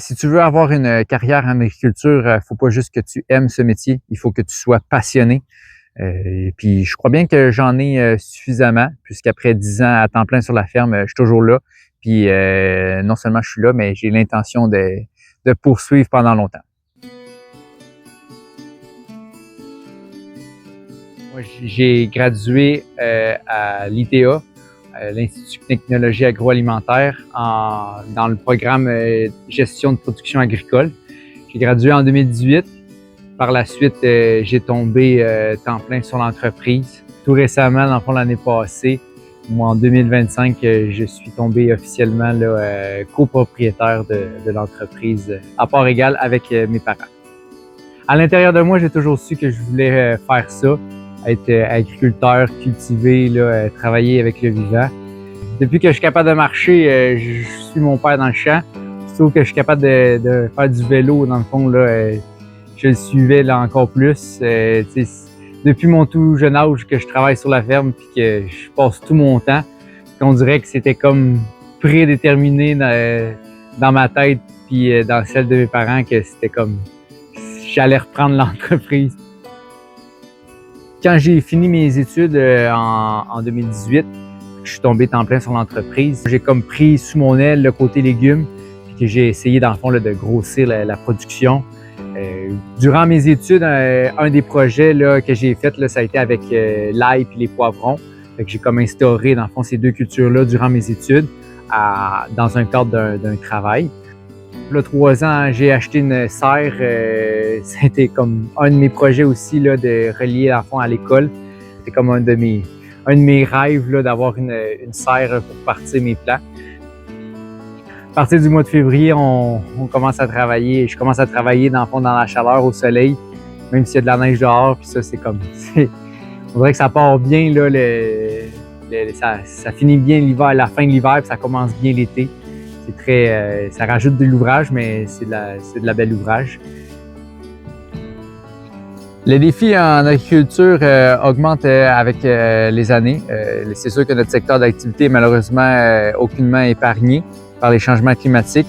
Si tu veux avoir une carrière en agriculture, faut pas juste que tu aimes ce métier, il faut que tu sois passionné. Et puis je crois bien que j'en ai suffisamment, puisqu'après 10 ans à temps plein sur la ferme, je suis toujours là. Puis non seulement je suis là, mais j'ai l'intention de poursuivre pendant longtemps. Moi, j'ai gradué à l'ITA, l'Institut de technologie agroalimentaire, dans le programme gestion de production agricole. J'ai gradué en 2018. Par la suite, j'ai tombé temps plein sur l'entreprise. Tout récemment, dans le fond, l'année passée, moi, en 2025, je suis tombé officiellement copropriétaire de l'entreprise à part égale avec mes parents. À l'intérieur de moi, j'ai toujours su que je voulais faire ça, être agriculteur, cultiver, travailler avec le vivant. Depuis que je suis capable de marcher, je suis mon père dans le champ. Sauf que je suis capable de faire du vélo, dans le fond, je le suivais là encore plus. Depuis mon tout jeune âge que je travaille sur la ferme puis que je passe tout mon temps, on dirait que c'était comme prédéterminé dans ma tête puis dans celle de mes parents que c'était comme j'allais reprendre l'entreprise. Quand j'ai fini mes études en 2018, je suis tombé temps plein sur l'entreprise. J'ai comme pris sous mon aile le côté légumes puis que j'ai essayé dans le fond de grossir la production. Durant mes études, un des projets que j'ai fait, ça a été avec l'ail et les poivrons. J'ai comme instauré, dans le fond, ces deux cultures-là durant mes études dans un cadre d'un travail. Là, 3 ans, j'ai acheté une serre. Ça a été comme un de mes projets aussi de relier l'enfant à l'école. C'était comme un de mes rêves d'avoir une serre pour partir mes plants. À partir du mois de février, on commence à travailler. Je commence à travailler dans le fond dans la chaleur, au soleil, même s'il y a de la neige dehors. Puis ça, on dirait que ça part bien là. Ça finit bien l'hiver, la fin de l'hiver, puis ça commence bien l'été. C'est très, ça rajoute de l'ouvrage, mais c'est de la belle ouvrage. Les défis en agriculture augmentent avec les années. C'est sûr que notre secteur d'activité est malheureusement aucunement épargné par les changements climatiques.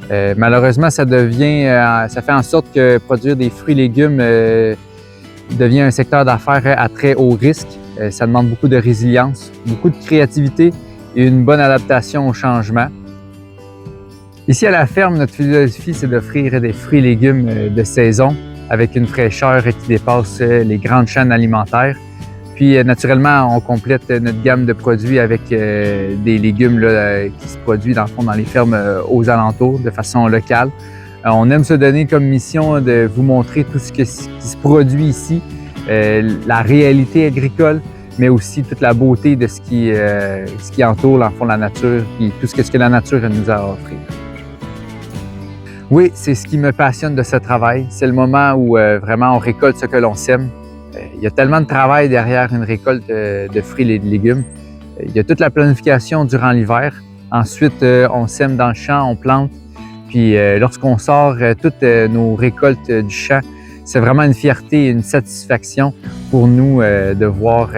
Malheureusement, ça fait en sorte que produire des fruits et légumes devient un secteur d'affaires à très haut risque. Ça demande beaucoup de résilience, beaucoup de créativité et une bonne adaptation au changement. Ici à la ferme, notre philosophie, c'est d'offrir des fruits et légumes de saison avec une fraîcheur qui dépasse les grandes chaînes alimentaires. Puis naturellement, on complète notre gamme de produits avec des légumes qui se produisent dans le fond dans les fermes aux alentours de façon locale. On aime se donner comme mission de vous montrer tout ce qui se produit ici, la réalité agricole, mais aussi toute la beauté de ce qui entoure dans le fond la nature et tout ce que la nature nous a à offrir. Oui, c'est ce qui me passionne de ce travail. C'est le moment où vraiment on récolte ce que l'on sème. Il y a tellement de travail derrière une récolte de fruits et de légumes. Il y a toute la planification durant l'hiver. Ensuite, on sème dans le champ, on plante. Puis lorsqu'on sort toutes nos récoltes du champ, c'est vraiment une fierté et une satisfaction pour nous de voir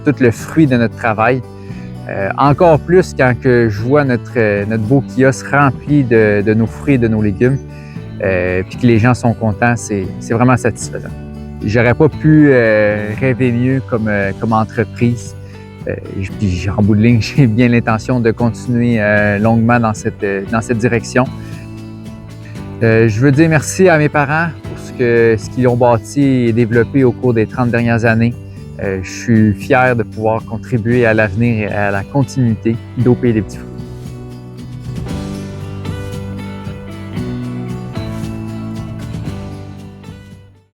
tout le fruit de notre travail. Encore plus quand je vois notre beau kiosque rempli de nos fruits et de nos légumes, puis que les gens sont contents, c'est vraiment satisfaisant. J'aurais pas pu rêver mieux comme entreprise. Puis en bout de ligne, j'ai bien l'intention de continuer longuement dans cette direction. Je veux dire merci à mes parents pour ce qu'ils ont bâti et développé au cours des 30 dernières années. Je suis fier de pouvoir contribuer à l'avenir et à la continuité d'Au Pays des Petits Fruits.